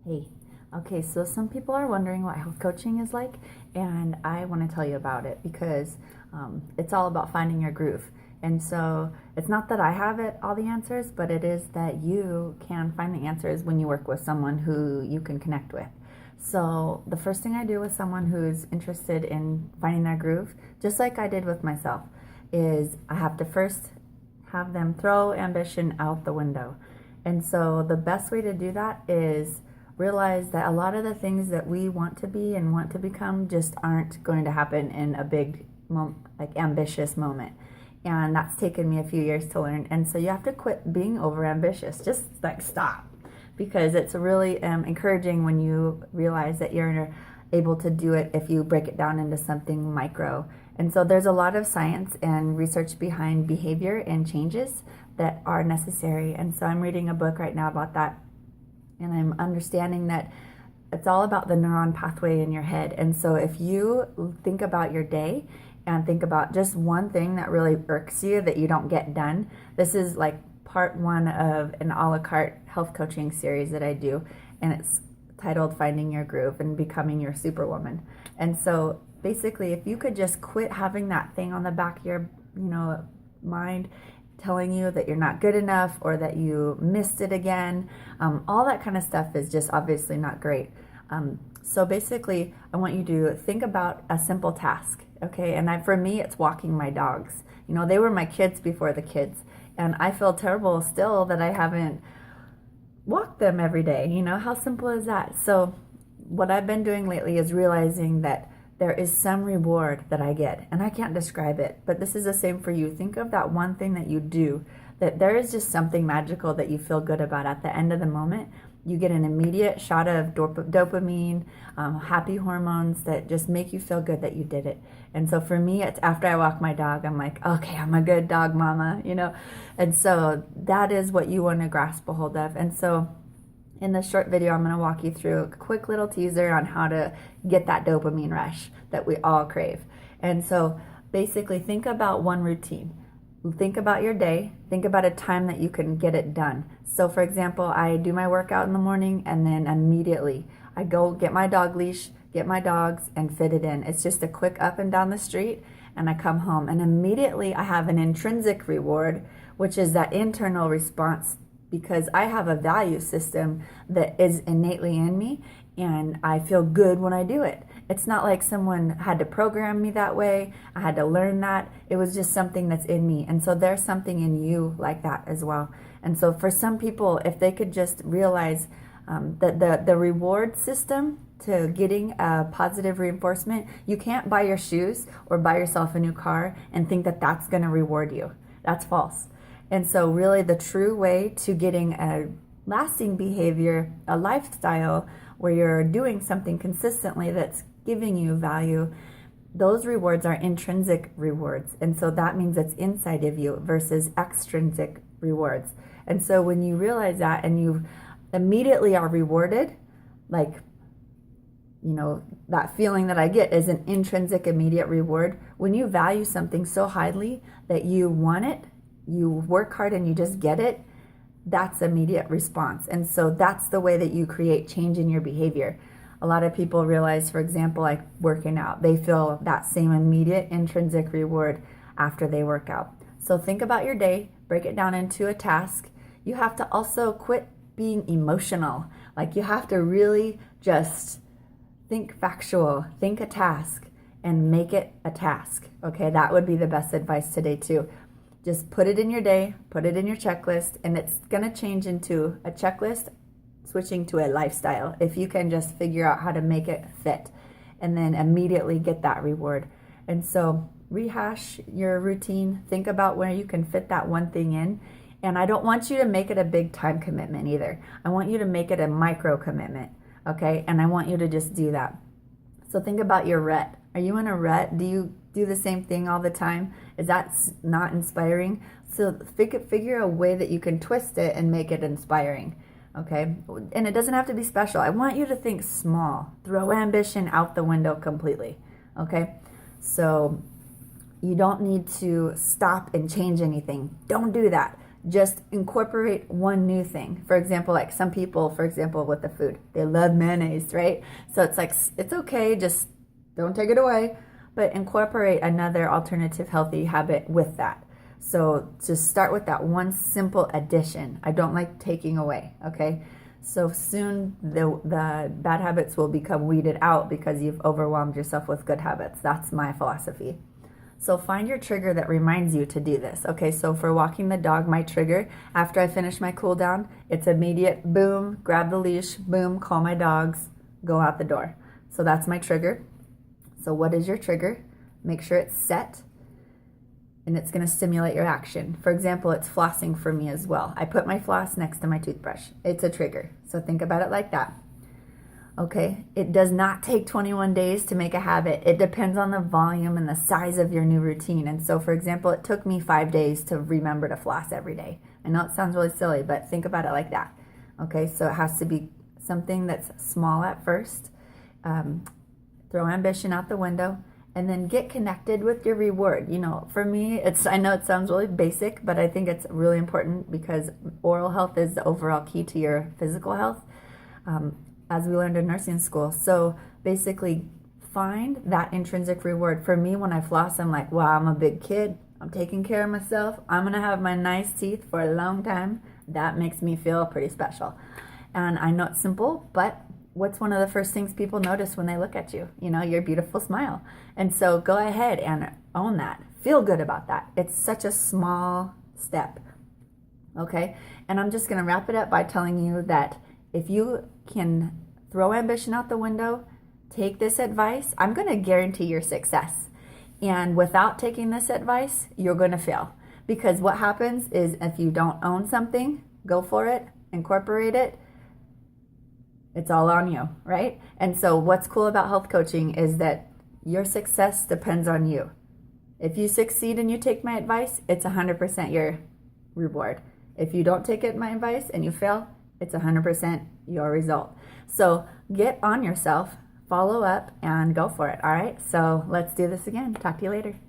Hey, okay, so some people are wondering what health coaching is like, and I want to tell you about it because it's all about finding your groove. And so it's not that I have all the answers, but it is that you can find the answers when you work with someone who you can connect with. So the first thing I do with someone who's interested in finding their groove, just like I did with myself, is I have to first have them throw ambition out the window. And so the best way to do that is realize that a lot of the things that we want to be and want to become just aren't going to happen in a big, ambitious moment. And that's taken me a few years to learn. And so you have to quit being overambitious. Just stop. Because it's really encouraging when you realize that you're able to do it if you break it down into something micro. And so there's a lot of science and research behind behavior and changes that are necessary. And so I'm reading a book right now about that. And I'm understanding that it's all about the neuron pathway in your head. And so if you think about your day and think about just one thing that really irks you that you don't get done, this is like part one of an a la carte health coaching series that I do. And it's titled Finding Your Groove and Becoming Your Superwoman. And so basically, if you could just quit having that thing on the back of your, mind telling you that you're not good enough or that you missed it again. All that kind of stuff is just obviously not great. So basically, I want you to think about a simple task, okay? And for me, it's walking my dogs. They were my kids before the kids, and I feel terrible still that I haven't walked them every day. How simple is that? So what I've been doing lately is realizing that there is some reward that I get, and I can't describe it, but this is the same for you. Think of that one thing that you do, that there is just something magical that you feel good about at the end of the moment. You get an immediate shot of dopamine, happy hormones that just make you feel good that you did it. And so for me, it's after I walk my dog, I'm like, okay, I'm a good dog mama, And so that is what you want to grasp a hold of. And so in this short video, I'm going to walk you through a quick little teaser on how to get that dopamine rush that we all crave. And so basically, think about one routine. Think about your day. Think about a time that you can get it done. So for example, I do my workout in the morning, and then immediately I go get my dog leash, get my dogs, and fit it in. It's just a quick up and down the street, and I come home. And immediately I have an intrinsic reward, which is that internal response, because I have a value system that is innately in me, and I feel good when I do it. It's not like someone had to program me that way. I had to learn that. It was just something that's in me. And so there's something in you like that as well. And so for some people, if they could just realize that the reward system to getting a positive reinforcement, you can't buy your shoes or buy yourself a new car and think that that's going to reward you. That's false. And so really the true way to getting a lasting behavior, a lifestyle where you're doing something consistently that's giving you value, those rewards are intrinsic rewards. And so that means it's inside of you versus extrinsic rewards. And so when you realize that and you immediately are rewarded, that feeling that I get is an intrinsic immediate reward. When you value something so highly that you want it, you work hard and you just get it, that's immediate response. And so that's the way that you create change in your behavior. A lot of people realize, for example, like working out, they feel that same immediate intrinsic reward after they work out. So think about your day, break it down into a task. You have to also quit being emotional. You have to really just think factual, think a task, and make it a task. Okay, that would be the best advice today too. Just put it in your day, put it in your checklist, and it's going to change into a checklist, switching to a lifestyle if you can just figure out how to make it fit and then immediately get that reward. And so rehash your routine, think about where you can fit that one thing in. And I don't want you to make it a big time commitment either. I want you to make it a micro commitment, okay? And I want you to just do that. So think about your rut. Are you in a rut? Do you do the same thing all the time? Is that not inspiring? So figure a way that you can twist it and make it inspiring, okay? And it doesn't have to be special. I want you to think small. Throw ambition out the window completely, okay? So you don't need to stop and change anything. Don't do that. just incorporate one new thing. For example, like some people, for example, with the food, they love mayonnaise, right? So it's like, it's okay, just don't take it away, but incorporate another alternative healthy habit with that. So just start with that one simple addition. I don't like taking away, okay? So soon the bad habits will become weeded out because you've overwhelmed yourself with good habits. That's my philosophy. So find your trigger that reminds you to do this. Okay, so for walking the dog, my trigger, after I finish my cool down, it's immediate, boom, grab the leash, boom, call my dogs, go out the door. So that's my trigger. So what is your trigger? Make sure it's set, and it's gonna stimulate your action. For example, it's flossing for me as well. I put my floss next to my toothbrush. It's a trigger, so think about it like that. Okay, it does not take 21 days to make a habit. It depends on the volume and the size of your new routine. And so, for example, it took me 5 days to remember to floss every day. I know it sounds really silly, but think about it like that. Okay, so it has to be something that's small at first. Throw ambition out the window, and then get connected with your reward. You know, for me, I know it sounds really basic, but I think it's really important because oral health is the overall key to your physical health. As we learned in nursing school. So basically find that intrinsic reward. For me, when I floss, I'm like, wow, I'm a big kid. I'm taking care of myself. I'm gonna have my nice teeth for a long time. That makes me feel pretty special. And I know it's simple, but what's one of the first things people notice when they look at you? You know, your beautiful smile. And so go ahead and own that. Feel good about that. It's such a small step. Okay? And I'm just gonna wrap it up by telling you that if you can throw ambition out the window, take this advice, I'm going to guarantee your success. And without taking this advice, you're going to fail. Because what happens is if you don't own something, go for it, incorporate it, it's all on you, right? And so what's cool about health coaching is that your success depends on you. If you succeed and you take my advice, it's 100% your reward. If you don't take my advice and you fail, it's 100% your result. So get on yourself, follow up, and go for it. All right, so let's do this again. Talk to you later.